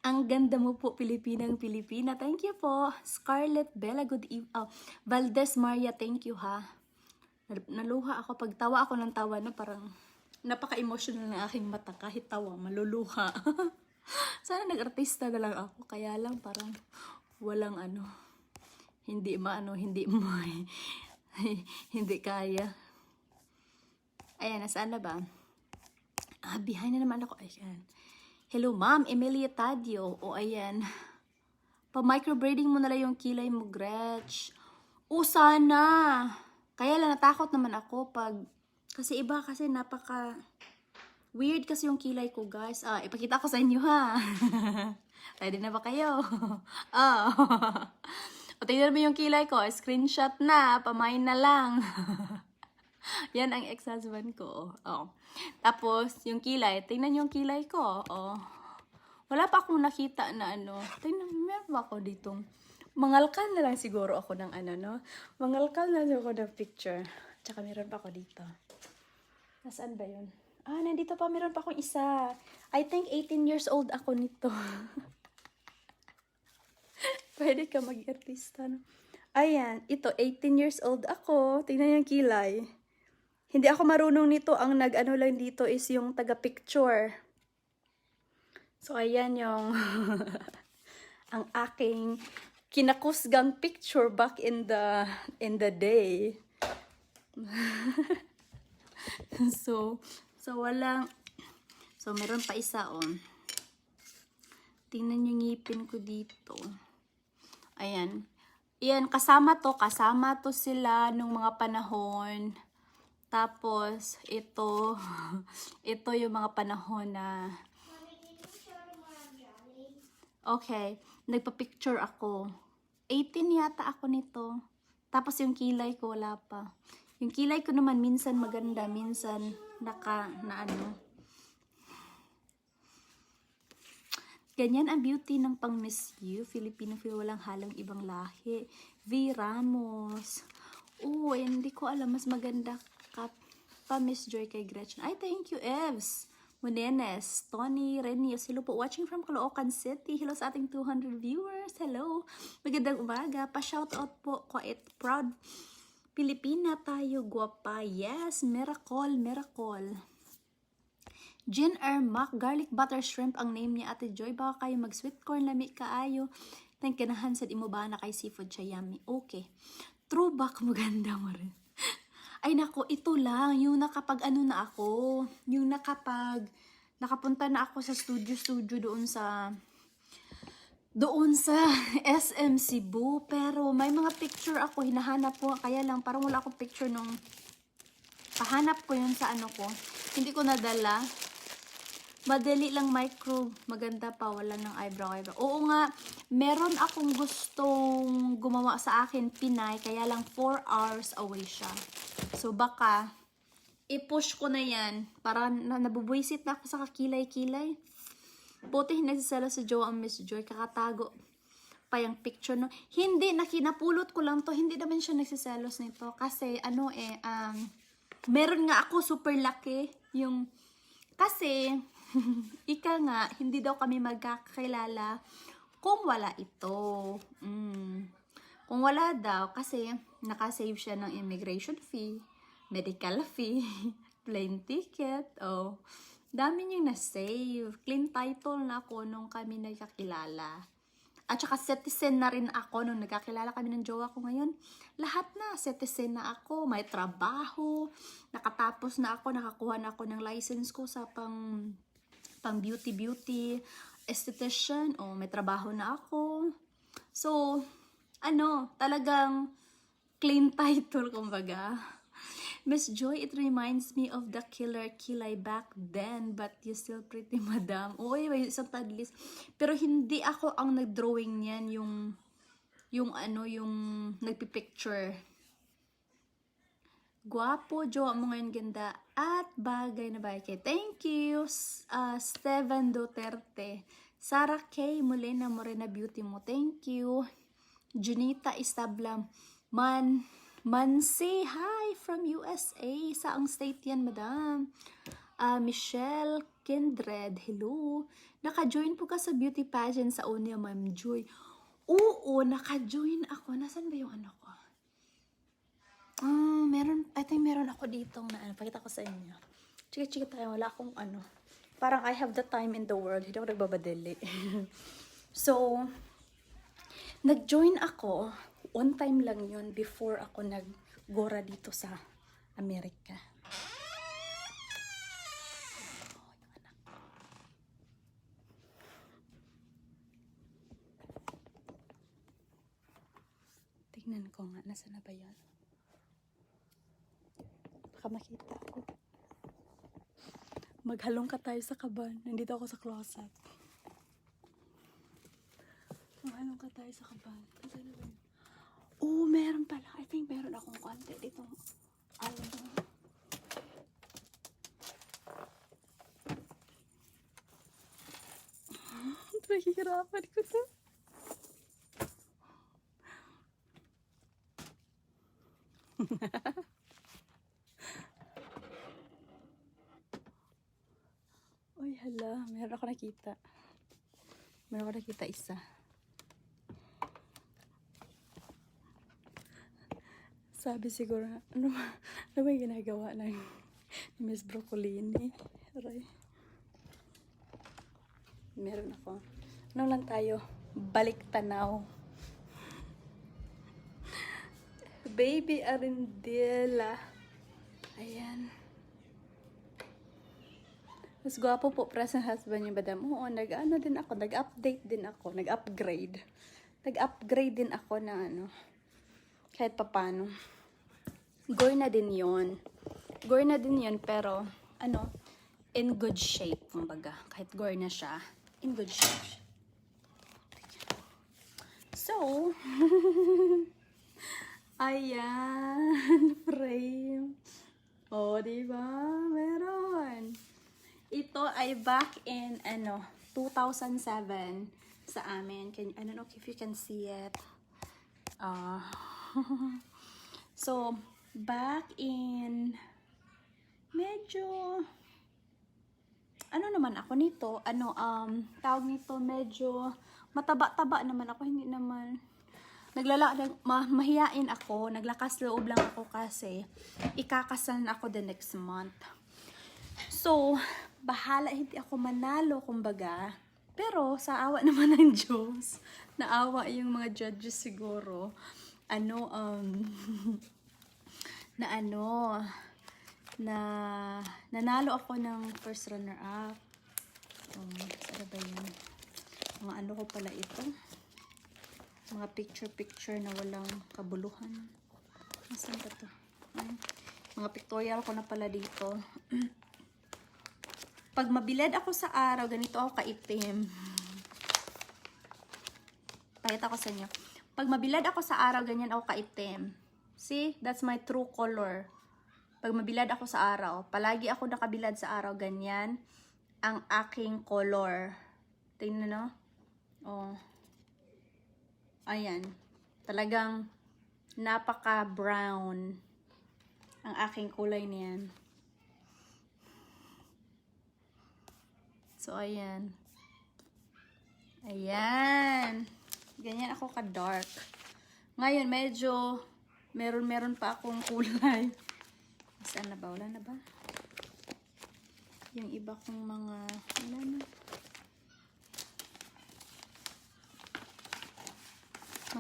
A: Ang ganda mo po, Pilipinang-Pilipina. Thank you po. Scarlett Bella, good evening. Valdez Maria, thank you ha. Naluha ako. Pagtawa ako ng tawa, parang napaka-emotional ng aking mata. Kahit tawa, maluluha. Sana nag-artista na lang ako. Kaya lang parang walang hindi kaya. Ayan, nasaan na ba? Behind na naman ako. Ayan. Hello, Ma'am Emilia Tadio. Ayan. Pa-microblading mo na lang yung kilay mo, Gretch. Sana. Kaya lang natakot naman ako kasi iba kasi Weird kasi yung kilay ko, guys. Ipakita ko sa inyo, ha? Ready na ba kayo? Oh. O, tingnan mo yung kilay ko. Screenshot na. Pamain na lang. Yan ang ex-husband ko. Oh. Tapos, yung kilay. Tingnan yung kilay ko. Oh. Wala pa akong nakita na ano. Tingnan, meron ba ako ditong. Mangalkal na lang siguro ako ng ano, no? Mangalkal na lang ako ng picture. Tsaka meron pa ako dito. Nasaan ba yun? Nandito pa. Meron pa akong isa. I think 18 years old ako nito. Pwede ka mag-artista, no? Ayan. Ito, 18 years old ako. Tingnan yung kilay. Hindi ako marunong nito. Ang nag-ano lang dito is yung taga-picture. So, ayan yung ang aking kinakusgang picture back in the day. So walang, so meron pa isa tingnan yung ngipin ko dito. Ayan. Ayan, kasama to sila nung mga panahon. Tapos, ito yung mga panahon na, okay, nagpa-picture ako. 18 yata ako nito. Tapos yung kilay ko, wala pa. Yung kilay ko naman, minsan maganda, minsan na ano. Ganyan ang beauty ng pang Miss You. Filipino feel, walang halong ibang lahi. V. Ramos. Hindi ko alam. Mas maganda ka pa Miss Joy kay Gretchen. Ay, thank you, Evs. Munenes, Tony, Renius. Hello po. Watching from Caloocan City. Hello sa ating 200 viewers. Hello. Magandang umaga. Pa-shoutout po. Quite proud. Pilipina tayo, guwapa. Yes, miracle, miracle. Gin Ermac, garlic butter shrimp ang name niya, Ate Joy. Baka kayo mag-sweet corn, lami kaayo. Thank ganahan sa imo ba na kay seafood siya yummy. Okay. Throwback, maganda mo rin. Ay nako, ito lang. Yung nakapag ano na ako. Yung nakapunta na ako sa studio doon sa SM Cebu. Pero may mga picture ako, hinahanap ko. Kaya lang, parang wala akong picture nung pahanap ko yun sa ano ko. Hindi ko nadala. Madali lang micro. Maganda pa, wala ng eyebrow. Oo nga, meron akong gustong gumawa sa akin, Pinay. Kaya lang 4 hours away siya. So baka, i-push ko na yan. Para nabubuisit na ako sa kakilay-kilay. Buti nagsisala sa Joe ang Miss Joy. Kakatago pa yung picture, no? Hindi, nakinapulot ko lang to. Hindi naman siya nagsiselos nito. Kasi, meron nga ako super laki. Kasi, ika nga, hindi daw kami magkakilala kung wala ito. Kung wala daw, kasi nakasave siya ng immigration fee, medical fee, plane ticket, dami niyang na-save. Clean title na ako nung kami nagkakilala. At saka citizen na rin ako nung nagkakilala kami ng jowa ko ngayon. Lahat na, citizen na ako, may trabaho, nakatapos na ako, nakakuha na ako ng license ko sa pang beauty, esthetician, may trabaho na ako. So, talagang clean title, kumbaga. Miss Joy, it reminds me of the killer kilay back then, but you still pretty, madam. Uy, may isang tadlis. Pero hindi ako ang nag-drawing niyan, yung nagpipicture. Guwapo, jowa mo ngayon ganda. At bagay na bagay. Thank you, Steven Duterte. Sarah K. Molina Morena Beauty mo. Thank you. Junita Istablam. Mansi, hi from USA. Saang state yan, madam? Michelle Kindred, hello. Naka-join po ka sa beauty pageant sa Unia, Ma'am Joy. Oo, naka-join ako. Nasaan ba yung ano ko? I think meron ako ditong na pakita ko sa inyo. Chika-chika tayo, wala akong Parang I have the time in the world. Hindi ako nagbabadali. So, nag-join ako. On time lang yun before ako nag-gora dito sa Amerika. Tingnan ko nga, nasa na ba yun? Baka makita ko. Maghalong ka tayo sa kaban. Nandito ako sa closet. Maghalong ka tayo sa kaban. Kasi na ba yun? Oh, meron pala. I think meron akong konti dito. Ano? Nahihirapan ko to. Uy, hala. Meron ako nakita. Meron ako nakita isa. Sabi siguro, ano ba yung ginagawa ng ni Miss Broccolini? Aray. Meron ako. Ano lang tayo? Balik tanaw. Baby Arendela. Ayan. Mas gwapo po present husband yung madam. Oo, nag-ano din ako. Nag-update din ako. Nag-upgrade. Nag-upgrade din ako na ano. Kahit papano. Gore na din yun. Gore na din yun, pero, ano, in good shape, kumbaga. Kahit gore na siya, in good shape. So, ayan, frame. O, diba? Meron. Ito ay back in, 2007 sa amin. I don't know if you can see it. So, back in, medyo, ano naman ako nito, tawag nito, medyo, mataba-taba naman ako, hindi naman, mahiyain ako, naglakas loob lang ako kasi, ikakasal na ako the next month. So, bahala, hindi ako manalo, kumbaga, pero, sa awa naman ng Diyos, naawa yung mga judges siguro, nanalo ako ng first runner-up. Saan ba yun? Mga ano ko pala ito? Mga picture-picture na walang kabuluhan. Saan ba ito? Mga pictorial ko na pala dito. Pag mabilad ako sa araw, ganito ako kaitim. Pakita ko sa inyo. Pag mabilad ako sa araw, ganyan ako kaitim. See? That's my true color. Pag mabilad ako sa araw, palagi ako nakabilad sa araw, ganyan ang aking color. Tingnan no? Oh. Ayan. Talagang napaka-brown ang aking kulay niyan. So, ayan. Ayan. Ganyan ako ka-dark. Ngayon, medyo meron pa akong kulay. Saan na ba? Wala na ba? Yung iba kong mga, wala na.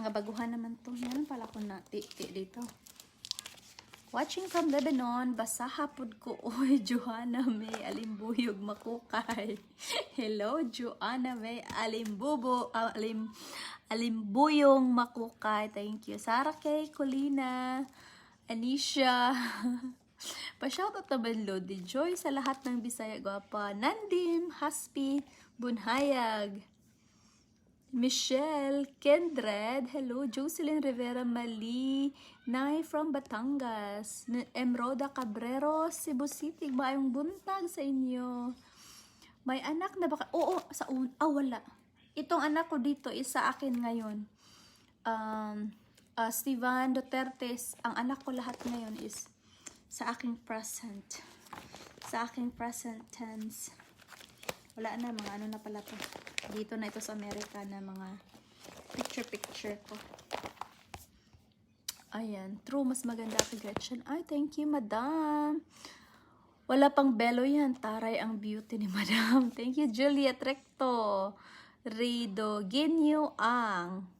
A: Mga baguhan naman to. Meron pala akong nati dito. Watching from Lebanon, basa hapod ko. Uy, Joanna May Alimbuyog Makukay. Hello, Joanna May Alimbuyong Makukay. Thank you. Sarah Kay, Colina, Anisha. Pa-shoutout naman, Lodi Joy, sa lahat ng Bisaya Gwapa. Nandim, Haspi, Bunhayag. Michelle, Kendred, hello, Jocelyn Rivera Mali, Nay from Batangas, Emroda Cabrero, Cebu City, maayong buntag sa inyo. May anak na baka, wala. Itong anak ko dito is sa akin ngayon. Stevan Duterte, ang anak ko lahat ngayon is sa aking present. Sa aking present tense. Wala na, mga ano na pala to. Dito na ito sa Amerika na mga picture ko. Ayan. True, mas maganda kay Gretchen. Ay, thank you, madam. Wala pang belo yan. Taray ang beauty ni madam. Thank you, Juliet Recto. Rido. Ginyo ang.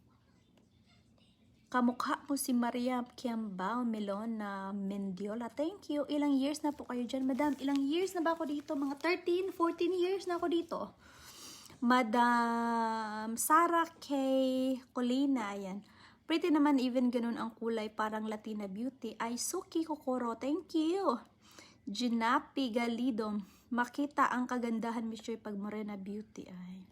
A: Kamukha po si Maria Kiambao Melona Mendiola. Thank you. Ilang years na po kayo dyan, madam? Ilang years na ba ako dito? Mga 13, 14 years na ako dito. Madam Sarah K. Colina, ayan. Pretty naman, even ganun ang kulay, parang Latina beauty. Ay, Suki Kokoro, thank you. Ginapi Galido, makita ang kagandahan, Miss Joy, pag Morena Beauty ay.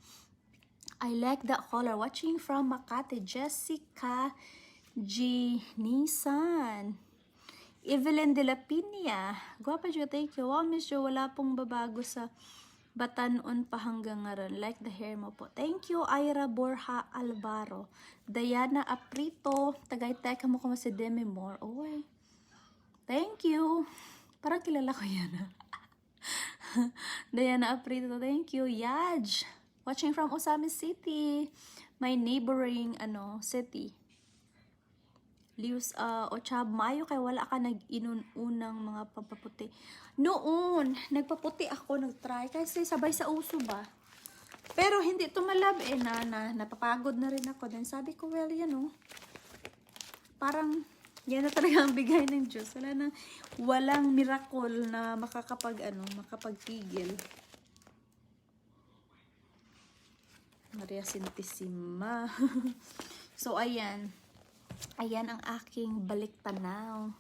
A: I like that color. Watching from Makati, Jessica G. Nisan. Evelyn de la Piña. Guwapa dyo, thank you. Wow, Miss Jo, wala pong babago sa batanon pa hanggang ngayon. Like the hair mo po. Thank you, Ira Borja Alvaro. Diana Aprito. Tagay-teka mo kung si Demi Moore. Oy. Thank you. Parang kilala ko yan. Diana Aprito, thank you. Yaj. Watching from Osami City. My neighboring, city. Lius, Ochab, Mayo, kaya wala ka nag-inunang mga pampaputi. Noon, nagpaputi ako, nag-try, kasi sabay sa uso ba? Pero hindi tumalab, napapagod na rin ako. Then sabi ko, well, parang, yan na talaga ang bigay ng Diyos. Walang miracle na makapagpigil. Maria Santissima. So, ayan. Ayan ang aking balik tanaw.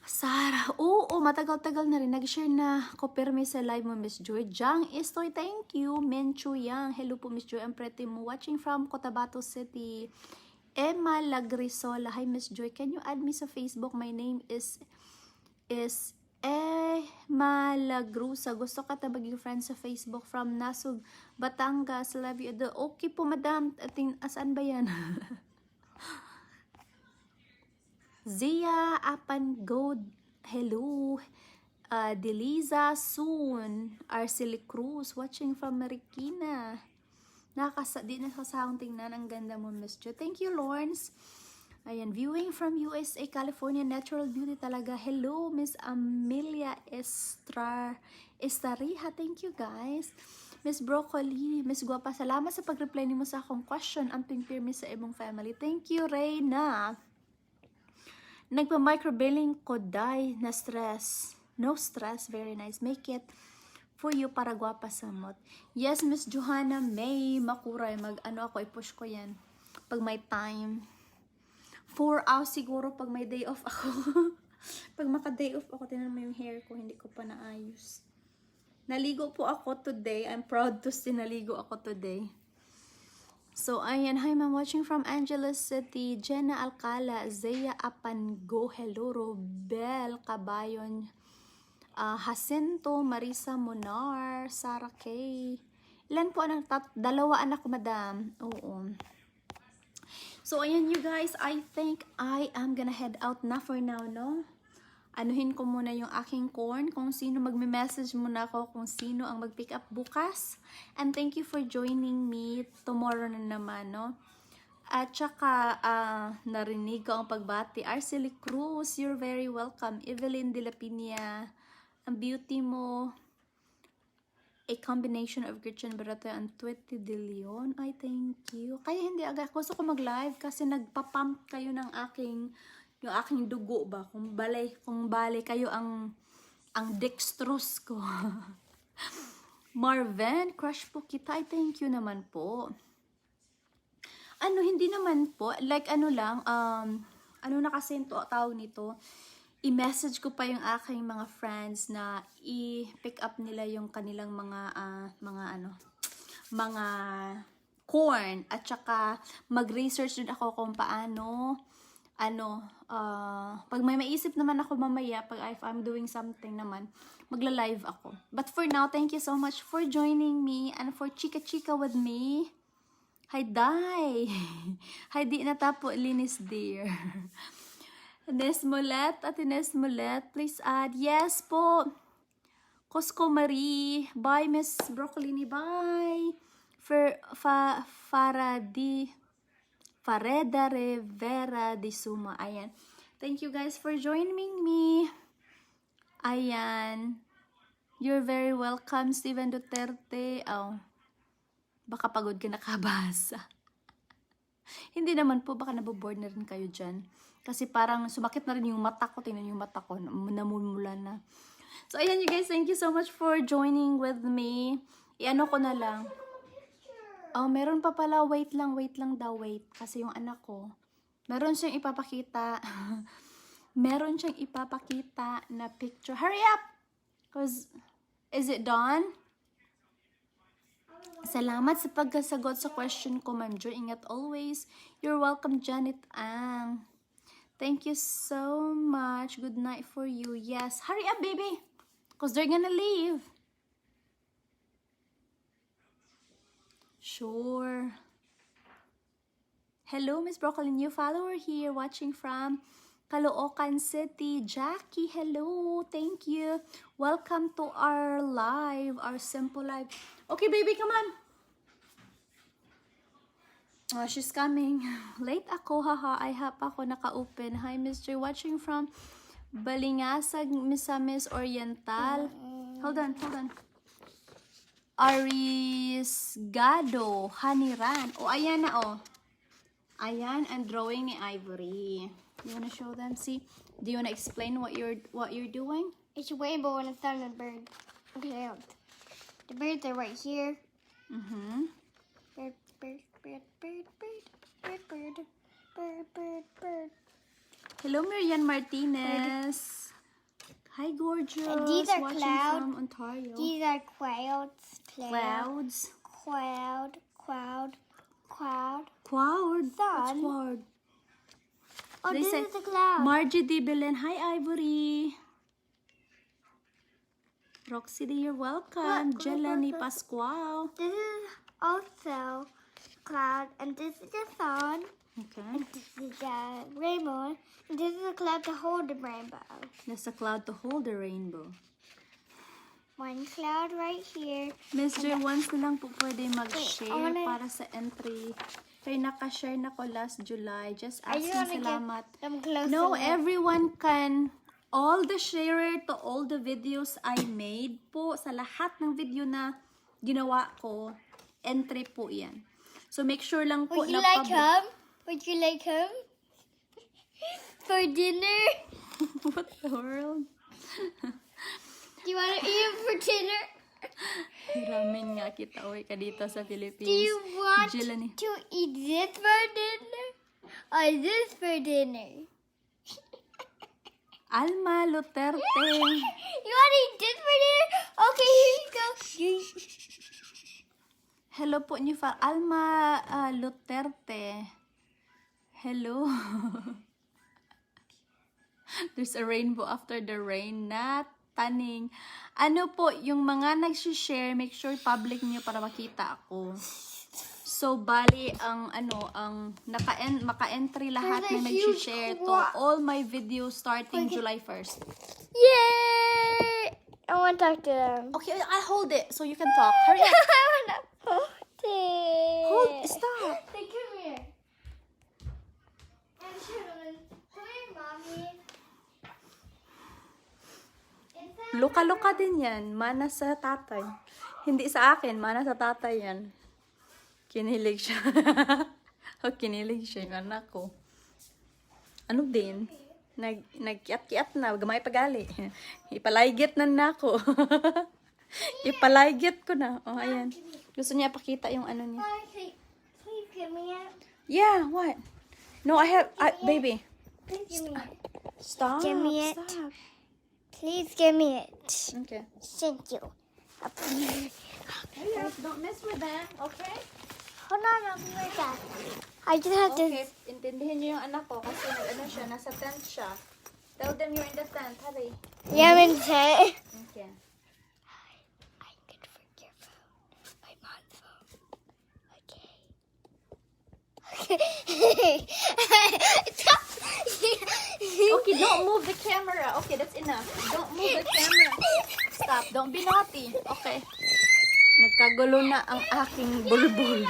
A: Sarah, oo, matagal-tagal na rin. Nag-share na ko permi sa live mo, Miss Joy. Jang Estoy, thank you. Menchu Yang, hello po, Miss Joy. Ang pretty mo. Watching from Cotabato City. Emma Lagrisola, hi, Miss Joy. Can you add me sa Facebook? My name is Emma Lagrusa. Gusto ka maging friend sa Facebook from Nasug, Batangas. Love you. Okay po, madam. Asan ba yan? Zia Apangod, hello. Deliza Soon, Arceli Cruz, watching from Marikina. Di na kasahang tingnan. Ang ganda mo, Miss Jo. Thank you, Lawrence. Ayan, viewing from USA, California, natural beauty talaga. Hello, Miss Amelia Estariha. Thank you, guys. Miss Broccoli, Miss Guapa, salamat sa pag-reply mo sa akong question. Ang pirmi sa imong family. Thank you, Reyna. Nagpa-microbilling ko, die na stress. No stress, very nice. Make it for you para guwapa samot. Yes, Miss Johanna May Makuray, ako, i-push ko yan. Pag may time. 4 hours siguro pag may day off ako. Pag maka-day off ako, tinan mo yung hair ko, hindi ko pa naayos. Naligo po ako today. I'm proud to say naligo ako today. So, ayan. Hi, ma'am. Watching from Angeles City. Jenna Alcala. Zaya Apango. Hello, Robel Cabayon. Jacinto. Marisa Monar. Sarah Kay. Ilan po anak? 2 anak ko, madam. Oo. So, ayan, you guys. I think I am gonna head out na for now, no? Anuhin ko muna yung aking corn, kung sino magme-message muna ako kung sino ang mag-pick up bukas. And thank you for joining me tomorrow na naman, no? At saka, narinig ko ang pagbati. Arceli Cruz, you're very welcome. Evelyn de la Piña, ang beauty mo, a combination of Gretchen Barato and Twitty de Leon. I thank you. Kaya hindi agad. Gusto ko mag-live kasi nagpa-pump kayo ng yung aking dugo ba, kung bale kayo ang dextrose ko. Marvin, crush po kita. I thank you naman po. Hindi naman po, like lang, na kasi tawag nito, i-message ko pa yung aking mga friends na i-pick up nila yung kanilang mga corn, at saka mag-research din ako kung paano pag may maisip naman ako mamaya, if I'm doing something naman, magla-live ako. But for now, thank you so much for joining me and for chika-chika with me. Hi, Day! Hi, di na tapo, linis dear. Ines Mulet, at Ines Mulet, please add. Yes po. Cosco Marie. Bye, Miss Broccoli. Bye. Fareda Rivera de Suma. Ayan. Thank you guys for joining me. Ayan. You're very welcome, Steven Duterte. Oh. Baka pagod ka nakabasa. Hindi naman po, baka naboboard na rin kayo dyan. Kasi parang sumakit na rin yung mata ko. Tingnan yung mata ko. Namumula na. So, ayan you guys. Thank you so much for joining with me. Iano ko na lang. Oh, meron pa pala. Wait lang daw. Wait. Kasi yung anak ko, meron siyang ipapakita. Meron siyang ipapakita na picture. Hurry up! Because Is it done? Salamat sa pagkasagot sa question ko, Ma'am Jo. Ingat always. You're welcome, Janet Ang. Thank you so much. Good night for you. Yes. Hurry up, baby. Because they're gonna leave. Sure. Hello, Miss Broccoli. New follower here watching from Caloocan City. Jackie, hello. Thank you. Welcome to our live, our simple live. Okay, baby, come on. Oh, she's coming. Late ako, haha. I hap ako naka-open. Hi, Mr. Watching from Balingasag, Misamis Oriental. Hold on. Arisgado, Haniran. Oh, ayan na, oh. Ayan, ang drawing ni Ivory. You wanna show them? See? Do you wanna explain what you're doing?
B: It's a rainbow and a thunderbird. Okay, the birds are right here.
A: Mm-hmm.
B: Bird, bird, bird, bird, bird, bird, bird, bird, bird, bird.
A: Hello, Miriam Martinez. Hi, gorgeous.
B: And these are
A: watching
B: cloud.
A: from Ontario.
B: These are clouds.
A: Clouds.
B: Cloud.
A: Cloud.
B: Sun.
A: What's cloud?
B: Oh,
A: They
B: this
A: say-
B: is a cloud.
A: Margie D. Belen. Hi, Ivory. Roxy D, you're welcome.
B: Look.
A: Jelani Pascual.
B: This is also cloud, and this is the sun,
A: Okay.
B: and this is a rainbow, and this is a cloud to hold the rainbow.
A: There's a cloud to hold the rainbow.
B: One cloud right here.
A: Mr. Once na lang po pwede mag-share
B: I wanna-
A: para sa entry. Kaya nakashare na ko last July. Just
B: Are you
A: asking
B: gonna
A: salamat.
B: get them close?
A: No,
B: enough?
A: everyone can. All the share to all the videos I made po, sa lahat ng video na ginawa ko, entry po yan. So make sure lang po
B: Would you
A: na
B: like him? Would you like him for dinner?
A: What the world?
B: Do you want to eat him for dinner?
A: Ramen nga kita, uwi ka dito sa Philippines.
B: Do you want
A: Jelani.
B: to eat this for dinner or this for dinner?
A: Alma Luterte.
B: You want to eat this for dinner? Okay, here you go.
A: Hello po niyo, Alma Luterte. Hello. There's a rainbow after the rain. Not taning. Ano po, yung mga nag-share, make sure public niyo para makita ako. So, bali, ang maka-entry lahat
B: There's a
A: na
B: huge
A: nag-share to
B: wa-
A: all my videos starting July 1st.
B: Yay! I want to talk to them.
A: Okay, I'll hold it so you can talk. Hurry up.
B: I want to hold it.
A: Hold, stop.
B: Hey, come here. And children, come here, mommy. Is that
A: Luka-luka din yan. Mana sa tatay. Hindi sa akin, mana sa tatay yan. Kinilig siya. Kinilig siya yung anak ko. Ano din? Nagkiat-kiat na. Gamay pagali. Ipalaygit na nako. Ipalaygit ko na. Oh, ayan. Gusto niya pakita yung ano niya.
B: Please give me it.
A: Yeah, what? No, baby.
B: Please give me it.
A: Stop.
B: Give me it.
A: Stop.
B: Please give me it.
A: Okay.
B: Thank you.
A: Hurry up. Don't mess with them. Okay?
B: Hold on, I'll be right back. I just have
A: Okay,
B: to.
A: intindihin niyo yung anak ko kasi siya, nasa tent siya. Tell them you're in the tent, hurry.
B: Yeah, I'm in tent.
A: Okay.
B: I could fork your phone. My mom's phone. Okay.
A: Okay, don't move the camera. Okay, that's enough. Don't move the camera. Stop, don't be naughty. Okay. Nagkagulo na ang aking bulbul.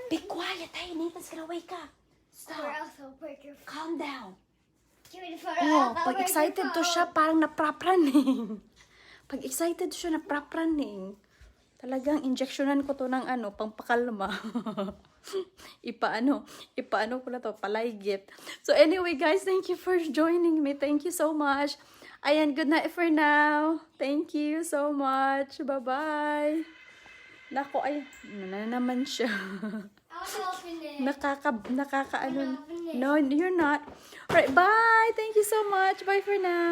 A: Be quiet, hey, Nathan's gonna wake up. Stop.
B: Or else I'll break your phone.
A: Calm down.
B: Give me the phone.
A: Oh, pag excited to siya, parang naprapraning. Pag excited siya, naprapraning. Talagang injectionan ko to ng pangpakalma. ipaano ko na to, palaygit. So anyway guys, thank you for joining me. Thank you so much. Ayan, good night for now. Thank you so much. Bye-bye. Nako, ay, na naman siya.
B: I want to open it.
A: Nakaka, no, you're not. Alright, bye. Thank you so much. Bye for now.